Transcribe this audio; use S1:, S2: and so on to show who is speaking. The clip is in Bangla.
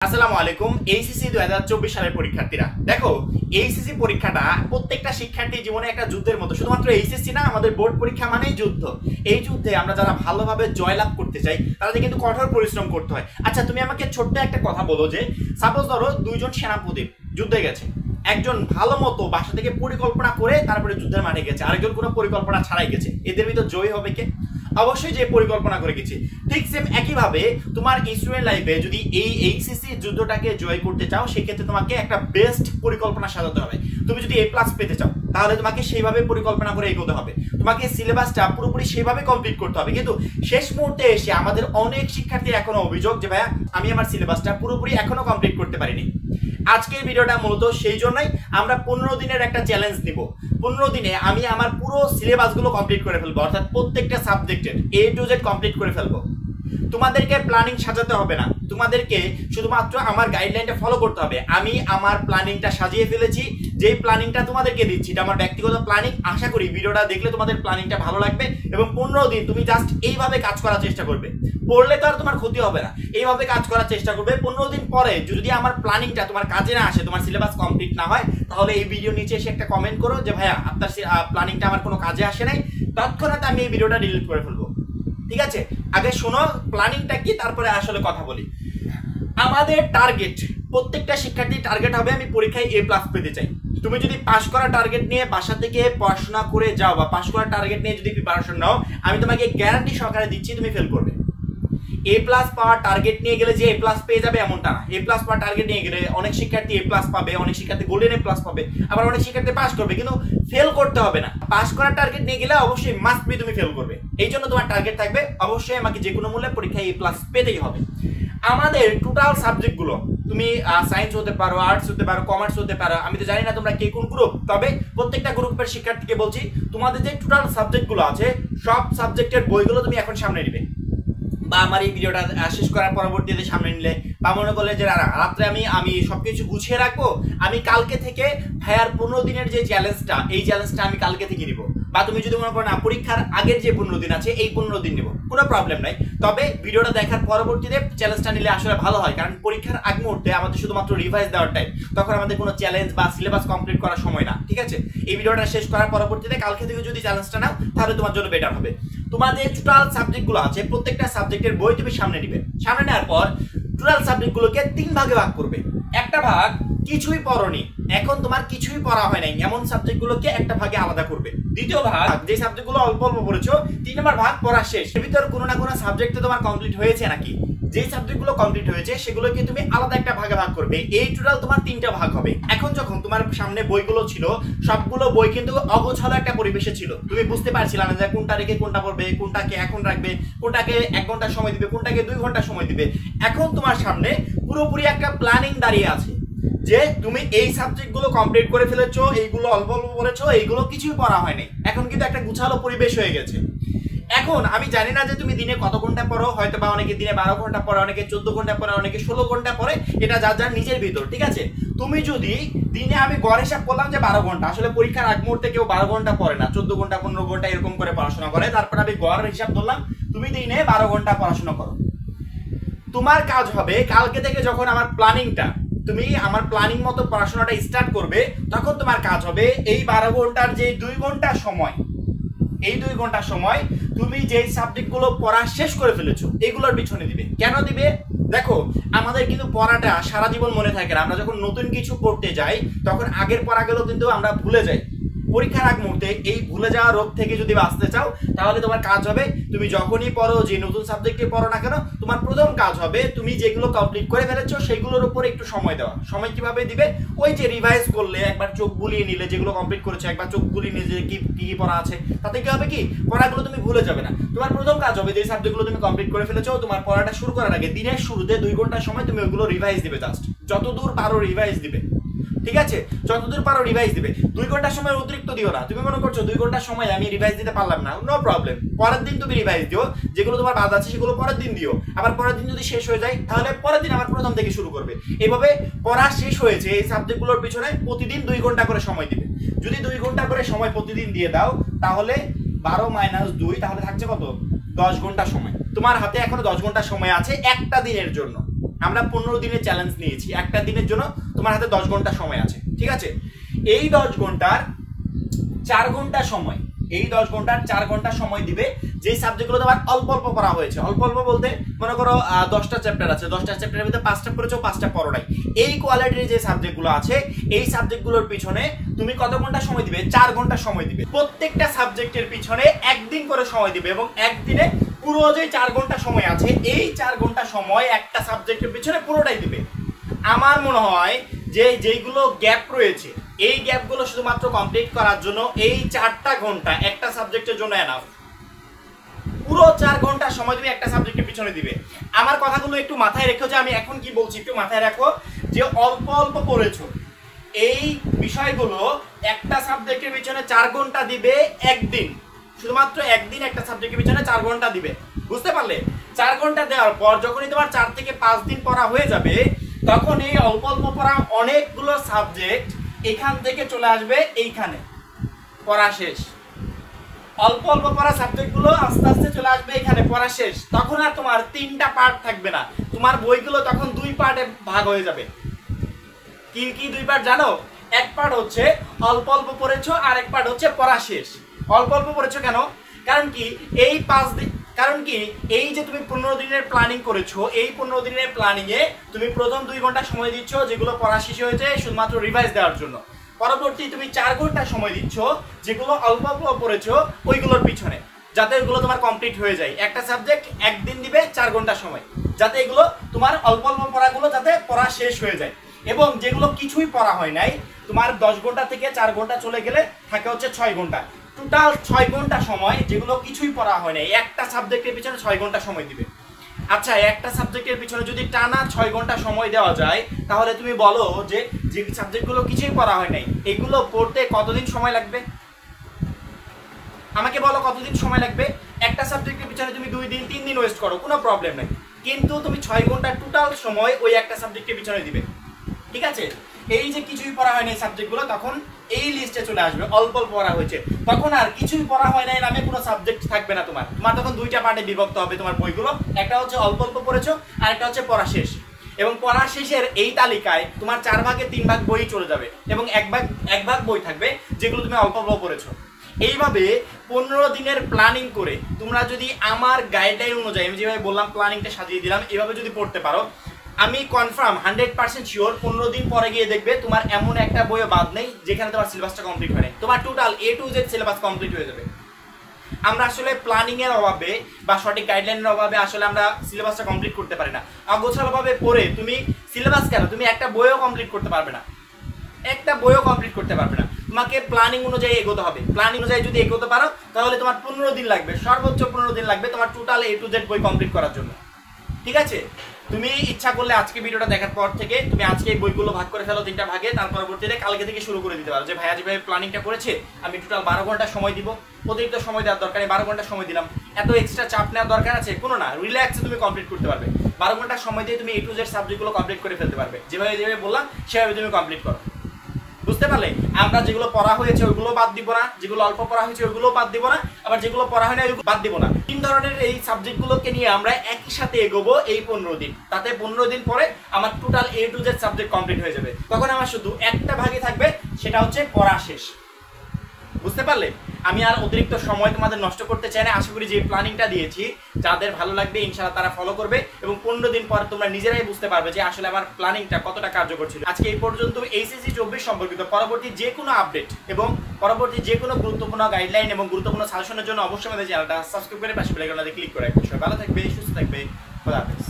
S1: আসসালামু আলাইকুম। এইচএসসি 2024 সালের পরীক্ষার্থীরা, দেখো এইচএসসি পরীক্ষাটা প্রত্যেকটা শিক্ষার্থীর জীবনে একটা যুদ্ধের মতো। শুধুমাত্র এইচএসসি না, আমাদের বোর্ড পরীক্ষা মানেই যুদ্ধ। এই যুদ্ধে আমরা যারা ভালোভাবে জয়লাভ করতে চাই তাদের কিন্তু কঠোর পরিশ্রম করতে হয়। আচ্ছা, তুমি আমাকে ছোট্ট একটা কথা বলো যে সাপোজ ধরো দুইজন সেনাপতি যুদ্ধে গেছে, একজন ভালো মতো বাসা থেকে পরিকল্পনা করে তারপরে যুদ্ধের মাঠে গেছে, আরেকজন কোনো পরিকল্পনা ছাড়াই গেছে, এদের ভিতর জয়ী হবে কে? অবশ্যই যে পরিকল্পনা করে গেছি। ঠিক সেম একইভাবে তোমার স্টুডেন্ট লাইফে যদি এই এইচএসসি যুদ্ধটাকে জয় করতে চাও, সেক্ষেত্রে তোমাকে একটা বেস্ট পরিকল্পনা সাজাতে হবে। তুমি যদি A+ পেতে চাও তাহলে তোমাকে সেইভাবে পরিকল্পনা করে এগোতে হবে, তোমাকে সিলেবাসটা পুরোপুরি সেইভাবে কমপ্লিট করতে হবে। কিন্তু শেষ মুহূর্তে এসে আমাদের অনেক শিক্ষার্থীর এখনো অভিযোগ যে ভাইয়া আমি আমার সিলেবাসটা পুরোপুরি এখনো কমপ্লিট করতে পারিনি। আজকের ভিডিওটা মূলত সেই জন্যই, আমরা 15 দিনের একটা চ্যালেঞ্জ নিব। 15 দিনে আমি আমার পুরো সিলেবাসগুলো কমপ্লিট করে ফেলবো, অর্থাৎ প্রত্যেকটা সাবজেক্টের A to Z কমপ্লিট করে ফেলবো। তোমাদেরকে প্ল্যানিং সাজাতে হবে না, তোমাদেরকে শুধুমাত্র আমার গাইডলাইনটা ফলো করতে হবে। আমি আমার প্ল্যানিংটা সাজিয়ে ফেলেছি, যেই প্ল্যানিংটা তোমাদেরকে দিচ্ছি এটা আমার ব্যক্তিগত প্ল্যানিং। আশা করি ভিডিওটা দেখলে তোমাদের প্ল্যানিংটা ভালো লাগবে এবং 15 দিন তুমি জাস্ট এইভাবে কাজ করার চেষ্টা করবে। পড়লে তো আর তোমার ক্ষতি হবে না, এইভাবে কাজ করার চেষ্টা করবে। 15 দিন পরে যদি আমার প্ল্যানিংটা তোমার কাজে না আসে, তোমার সিলেবাস কমপ্লিট না হয়, তাহলে এই ভিডিও নিচে এসে একটা কমেন্ট করো যে ভাইয়া আপনার প্ল্যানিংটা আমার কোনো কাজে আসে নাই, তৎক্ষণাৎ আমি এই ভিডিওটা ডিলিট করে ফেলবো। ঠিক আছে, আগে শোনো প্ল্যানিংটা কি, তারপরে আসলে কথা বলি। আমাদের টার্গেট, প্রত্যেকটা শিক্ষার্থীর টার্গেট হবে আমি পরীক্ষায় A+ পেতে চাই। তুমি যদি পাস করা টার্গেট নিয়ে বাসা থেকে পড়াশোনা করে যাও বা পাস করা টার্গেট নিয়ে যদি প্রিপারেশন নাও, আমি তোমাকে গ্যারান্টি সহকারে দিচ্ছি তুমি ফেল করবে। A+ পাওয়ার টার্গেট নিয়ে গেলে যে A+ পেয়ে যাবে এমনটা না। A+ পাওয়ার টার্গেট নিয়ে গেলে অনেক শিক্ষার্থী A+ পাবে, অনেক শিক্ষার্থী গোল্ডেন A+ পাবে, আবার অনেক শিক্ষার্থী পাস করবে, কিন্তু ফেল করতে হবে না। পাস করার টার্গেট নিয়ে গেলে অবশ্যই মাস্ট বি তুমি ফেল করবে। এই জন্য তোমার টার্গেট থাকবে অবশ্যই আমাকে যে কোনো মূল্যে পরীক্ষায় A+ পেতেই হবে। আমাদের টোটাল সাবজেক্টগুলো, তুমি সায়েন্স হতে পারো, আর্টস হতে পারো, কমার্স হতে পারো, আমি তো জানি না তোমরা কে কোন গ্রুপ, তবে প্রত্যেকটা গ্রুপের শিক্ষার্থীকে বলছি তোমাদের যে টোটাল সাবজেক্টগুলো আছে সব সাবজেক্টের বইগুলো তুমি এখন সামনে নিবে, বা আমার এই ভিডিওটা শেষ করার পরবর্তীতে সামনে নিলে, বা মনে করলে যে রাত্রে আমি সবকিছু গুছিয়ে রাখবো, আমি কালকে থেকে ভাইয়ার 15 দিনের যে চ্যালেঞ্জটা, এই চ্যালেঞ্জটা আমি কালকে থেকে নিব। বা তুমি যদি মনে করো না পরীক্ষার আগের যে 15 দিন আছে এই 15 দিন নেব, কোনো প্রবলেম নাই। তবে ভিডিওটা দেখার পরবর্তীতে চ্যালেঞ্জটা নিলে আসলে ভালো হয়, কারণ পরীক্ষার আগ মুহূর্তে আমাদের শুধুমাত্র রিভাইজ দেওয়ার টাইম, তখন আমাদের কোনো চ্যালেঞ্জ বা সিলেবাস কমপ্লিট করার সময় না। ঠিক আছে, এই ভিডিওটা শেষ করার পরবর্তীতে কালকে থেকে যদি চ্যালেঞ্জটা নাও তাহলে তোমার জন্য বেটার হবে। তোমাদের টোটাল সাবজেক্টগুলো আছে প্রত্যেকটা সাবজেক্টের বই তুমি সামনে নিবে। সামনে নেওয়ার পর টোটাল সাবজেক্টগুলোকে 3 ভাগে ভাগ করবে। একটা ভাগ কিছুই পড়োনি, এখন তোমার কিছুই পড়া হয় নাই, এমন সাবজেক্টগুলোকে একটা ভাগে আলাদা করবে। দ্বিতীয় ভাগ যে সাবজেক্টগুলো অল্প অল্প পড়েছো, 3 নম্বর ভাগ পড়া শেষ। এর ভিতর কোনো না কোনো সাবজেক্টে তোমার কমপ্লিট হয়েছে নাকি, যে সাবজেক্টগুলো কমপ্লিট হয়েছে সেগুলোকে তুমি আলাদা একটা ভাগে ভাগ করবে। এই টোটাল তোমার 3টা ভাগ হবে। এখন যখন তোমার সামনে বইগুলো ছিল, সবগুলো বই কিন্তু অগোছালো একটা পরিবেশে ছিল, তুমি বুঝতে পারছিলে না যে কোনটা রেখে কোনটা পড়বে, কোনটাকে এখন রাখবে, কোনটাকে 1 ঘন্টা সময় দিবে, কোনটাকে 2 ঘন্টা সময় দিবে। এখন তোমার সামনে পুরোপুরি একটা প্ল্যানিং দাঁড়িয়ে আছে যে তুমি এই সাবজেক্টগুলো কমপ্লিট করে ফেলেছো, এইগুলো অল্প অল্প পড়েছো, এইগুলো কিছুই পড়া হয়নি। এখন কিন্তু একটা গুছালো পরিবেশ হয়ে গেছে। এখন আমি জানি না যে তুমি দিনে কত ঘন্টা পড়ো, হয়তো বা অনেকে দিনে 12 ঘন্টা পড়ে, অনেকে 14 ঘন্টা পড়ে, অনেকে 16 ঘন্টা পড়ে, এটা যার যার নিজের ভিতর। ঠিক আছে, তুমি যদি দিনে, আমি গড় হিসাব করলাম যে 12 ঘন্টা, আসলে পরীক্ষার আগ মুহূর্তে কেউ 12 ঘন্টা পড়ে না, 14 ঘন্টা 15 ঘন্টা এরকম করে পড়াশোনা করে। তারপর আমি গড় হিসাব ধরলাম তুমি দিনে 12 ঘন্টা পড়াশোনা করো। তোমার কাজ হবে কালকে থেকে যখন আমার প্ল্যানিংটা, তুমি আমার প্ল্যানিং মতো পড়াশোনাটা স্টার্ট করবে, তখন তোমার কাজ হবে এই 12 ঘন্টার যে 2 ঘন্টা সময়, এই 2 ঘন্টা সময় তুমি যে সাবজেক্টগুলো পড়া শেষ করে ফেলেছো এগুলোর পিছনে দিবে। কেন দিবে? দেখো আমাদের কিন্তু পড়াটা সারা জীবন মনে থাকে না। আমরা যখন নতুন কিছু পড়তে যাই তখন আগের পড়াগুলো কিন্তু আমরা ভুলে যাই। পরীক্ষার আগ মুহূর্তে এই ভুলে যাওয়া রোগ থেকে যদি বাঁচতে চাও, তাহলে তোমার কাজ হবে তুমি যখনই পড়ো, যে নতুন সাবজেক্টে পড়ো না কেন, তোমার প্রথম কাজ হবে তুমি যেগুলো কমপ্লিট করে ফেলেছো সেগুলোর উপরে একটু সময় দেওয়া। সময় কিভাবে দিবে? ওই যে রিভাইজ করলে, একবার চোখ বুলিয়ে নিলে, যেগুলো কমপ্লিট করেছো একবার চোখ বুলিয়ে নিলে যে কি কি পড়া আছে, তাতে কি হবে, কি পড়াগুলো তুমি ভুলে যাবে না। তোমার প্রথম কাজ হবে যে সাবজেক্টগুলো তুমি কমপ্লিট করে ফেলেছো, তোমার পড়াটা শুরু করার আগে দিনের শুরুতে 2 ঘন্টা সময় তুমি ওইগুলো রিভাইজ দিবে। জাস্ট যতদূর পারো রিভাইজ দিবে। ঠিক আছে, যতদূর পারো রিভাইজ দিবে। 2 ঘন্টা সময় অতিরিক্ত দিও না। তুমি মনে করছো 2 ঘন্টা সময় আমি রিভাইজ দিতে পারলাম না, নো প্রবলেম, পরের দিন তুমি রিভাইজ দিও। যেগুলো তোমার বাদ আছে সেগুলো পরের দিন দিও। আবার পরের দিন যদি শেষ হয়ে যায় তাহলে পরের দিন আবার প্রথম থেকে শুরু করবে। এইভাবে পড়া শেষ হয়েছে এই সাবজেক্টগুলোর পিছনে প্রতিদিন 2 ঘন্টা করে সময় দিবে। যদি 2 ঘন্টা করে সময় প্রতিদিন দিয়ে দাও, তাহলে 12 - 2, তাহলে থাকছে কত? 10 ঘন্টা সময়। তোমার হাতে এখনো 10 ঘন্টা সময় আছে একটা দিনের জন্য। আমরা 15 দিনের চ্যালেঞ্জ নিয়েছি, একটা দিনের জন্য তোমার হাতে 10 ঘন্টা সময় আছে, ঠিক আছে? এই 10 ঘন্টার 4 ঘন্টা সময়, এই 10 ঘন্টার 4 ঘন্টা সময় দিবে যেই সাবজেক্টগুলো তোমার অল্প অল্প পড়া হয়েছে। অল্প অল্প বলতে মনে করো 10টা চ্যাপ্টার আছে, 10টা চ্যাপ্টারের ভিতরে 5টা পড়েছো, 5টা পড়ো নাই। এই কোয়ালিটির যে সাবজেক্টগুলো আছে এই সাবজেক্টগুলোর পিছনে তুমি কত ঘন্টা সময় দিবে? 4 ঘন্টা সময় দিবে। প্রত্যেকটা সাবজেক্টের পিছনে একদিন করে সময় দিবে এবং একদিনে পুরো যে 4 ঘন্টা সময় আছে এই 4 ঘন্টা সময় একটা সাবজেক্টের পিছনে পুরোটাই দিবে। আমার মনে হয় যে যেইগুলো গ্যাপ রয়েছে এই গ্যাপগুলো শুধুমাত্র কমপ্লিট করার জন্য এই 4টা ঘন্টা একটা সাবজেক্টের জন্য এনাফ। পুরো 4 ঘন্টা সময় তুমি একটা সাবজেক্টের পিছনে দিবে। আমার কথাগুলো একটু মাথায় রেখো যে আমি এখন কি বলছি একটু মাথায় রাখো, যে অল্প অল্প পড়েছো এই বিষয়গুলো একটা সাবজেক্টের পিছনে 4 ঘন্টা দিবে একদিন, শুধুমাত্র একদিন একটা সাবজেক্টের পিছনে 4 ঘন্টা দিবে। বুঝতে পারলে? 4 ঘন্টা দেওয়ার পর যখনই তোমার 4 থেকে 5 দিন পড়া হয়ে যাবে তখন এই অল্প অল্প পড়া অনেকগুলো সাবজেক্ট এখান থেকে চলে আসবে এইখানে, পড়া শেষ। অল্প অল্প পড়া সাবজেক্টগুলো আস্তে আস্তে চলে আসবে এখানে, পড়া শেষ। তখন আর তোমার 3টা পার্ট থাকবে না, তোমার বইগুলো তখন 2 পার্টে ভাগ হয়ে যাবে। কি কি 2 পার্ট জানো? এক পার্ট হচ্ছে অল্প অল্প পড়েছো আর এক পার্ট হচ্ছে পড়া শেষ। অল্প অল্প পড়েছো কেন? কারণ কি এই 5 দিন, কারণ কি এই যে তুমি 15 দিনের প্ল্যানিং করেছো, এই 15 দিনের প্ল্যানিং এ তুমি প্রথম 2 ঘন্টা সময় দিচ্ছ যেগুলো পড়া শেষ হয়েছে শুধুমাত্র রিভাইজ দেওয়ার জন্য। পরবর্তী তুমি 4 ঘন্টা সময় দিচ্ছ যেগুলো অল্প অল্প পড়েছো ওইগুলোর পিছনে, যাতে ওইগুলো তোমার কমপ্লিট হয়ে যায়। একটা সাবজেক্ট একদিন দিবে 4 ঘন্টা সময়, যাতে এগুলো তোমার অল্প অল্প পড়াগুলো যাতে পড়া শেষ হয়ে যায়। এবং যেগুলো কিছুই পড়া হয় নাই তোমার 10 ঘন্টা থেকে 4 ঘন্টা চলে গেলে থাকে হচ্ছে 6 ঘন্টা। টোটাল 6 ঘন্টা সময় যেগুলো কিছুই পড়া হয় নাই একটা সাবজেক্টের পিছনে 6 ঘন্টা সময় দিবে। আচ্ছা, একটা সাবজেক্টের পিছনে যদি টানা 6 ঘন্টা সময় দেওয়া যায় তাহলে তুমি বলো যে যে সাবজেক্টগুলো কিছুই পড়া হয় নাই এগুলো পড়তে কতদিন সময় লাগবে? আমাকে বলো কতদিন সময় লাগবে? একটা সাবজেক্টের পিছনে তুমি 2 দিন 3 দিন ওয়েস্ট করো, কোনো প্রবলেম নেই, কিন্তু তুমি 6 ঘন্টা টোটাল সময় ওই একটা সাবজেক্টের পিছনে দিবে, ঠিক আছে? এই যে কিছুই পড়া হয় নাই সাবজেক্টগুলো তখন এই লিস্টে চলে আসবে, অল্প অল্প পড়া হয়েছে। তখন আর কিছুই পড়া হয় নাই নামে কোনো সাবজেক্ট থাকবে না তোমার। তোমার তখন 2টা পার্টে বিভক্ত হবে তোমার বইগুলো, একটা হচ্ছে অল্প অল্প পড়েছো আর একটা হচ্ছে পড়া শেষ। এবং পড়া শেষের এই তালিকায় তোমার 4 ভাগে 3 ভাগ বই চলে যাবে এবং এক ভাগ বই থাকবে যেগুলো তুমি অল্প অল্প পড়েছো। এইভাবে 15 দিনের প্ল্যানিং করে তোমরা যদি আমার গাইডলাইন অনুযায়ী আমি যেভাবে বললাম প্ল্যানিংটা সাজিয়ে দিলাম এভাবে যদি পড়তে পারো, আমি কনফার্ম 100% শিওর 15 দিন পরে গিয়ে দেখবে তোমার এমন একটা বইও বাদ নেই যেখানে তোমার সিলেবাসটা কমপ্লিট হয় নাই। তোমার total A to Z syllabus complete হয়ে যাবে। আমরা আসলে প্ল্যানিং এর অভাবে বা সঠিক গাইডলাইনের অভাবে আসলে আমরা সিলেবাসটা কমপ্লিট করতে পারি না। অগোছালোভাবে পড়ে তুমি সিলেবাস কেন তুমি একটা বইও কমপ্লিট করতে পারবে না, একটা বইও কমপ্লিট করতে পারবে না। তোমাকে প্ল্যানিং অনুযায়ী এগোতে হবে। প্ল্যানিং অনুযায়ী যদি এগোতে পারো তাহলে তোমার 15 দিন লাগবে, সর্বোচ্চ 15 দিন লাগবে তোমার টোটাল A to Z বই কমপ্লিট করার জন্য, ঠিক আছে? তুমি ইচ্ছা করলে আজকে ভিডিওটা দেখার পর থেকে তুমি আজকে এই বইগুলো ভাগ করে ফেলো 3টা ভাগে, তার পরবর্তীতে কালকে থেকে শুরু করে দিতে পারো যে ভাইয়া যেভাবে প্ল্যানিংটা করেছে আমি টোটাল 12 ঘন্টা সময় দিব, অতিরিক্ত সময় দেওয়ার দরকার নেই, 12 ঘন্টা সময় দিলাম, এত এক্সট্রা চাপ নেওয়ার দরকার আছে কোনো না, রিল্যাক্সে তুমি কমপ্লিট করতে পারবে। 12 ঘন্টা সময় দিয়ে তুমি A to Z সাবজেক্টগুলো কমপ্লিট করে ফেলতে পারবে। যেভাবে বললাম সেভাবে তুমি কমপ্লিট করো। বুঝতে পারলে? আমরা যেগুলো পড়া হয়েছে ওইগুলো বাদ দিব না, যেগুলো অল্প পড়া হয়েছে ওইগুলো বাদ দিব না, আবার যেগুলো পড়া হয় না ওইগুলো বাদ দিব না। 3 ধরনের এই সাবজেক্টগুলোকে নিয়ে আমরা একই সাথে এগোবো এই 15 দিন। তাতে 15 দিন পরে আমার total A to Z subject complete হয়ে যাবে। তখন আমার শুধু একটা ভাগে থাকবে, সেটা হচ্ছে পড়া শেষ। বুঝতে পারলে? আমি আর অতিরিক্ত সময় তোমাদের নষ্ট করতে চাই না। আশা করি যে প্ল্যানিংটা দিয়েছি যাদের ভালো লাগবে ইনশাআল্লাহ তারা ফলো করবে এবং 15 দিন পর তোমরা নিজেরাই বুঝতে পারবে যে আসলে আমার প্ল্যানিংটা কতটা কার্যকর ছিল। আজকে এই পর্যন্ত HSC 24 সম্পর্কিত পরবর্তী যে কোনো আপডেট এবং পরবর্তী যে কোনো গুরুত্বপূর্ণ গাইডলাইন এবং গুরুত্বপূর্ণ সাজেশনের জন্য অবশ্যই আমাদের চ্যানেলটা সাবস্ক্রাইব করে পাশে বেল আইকনটা ক্লিক করে রাখবে। সবাই ভালো থাকবে, সুস্থ থাকবে, খোদা হাফেজ।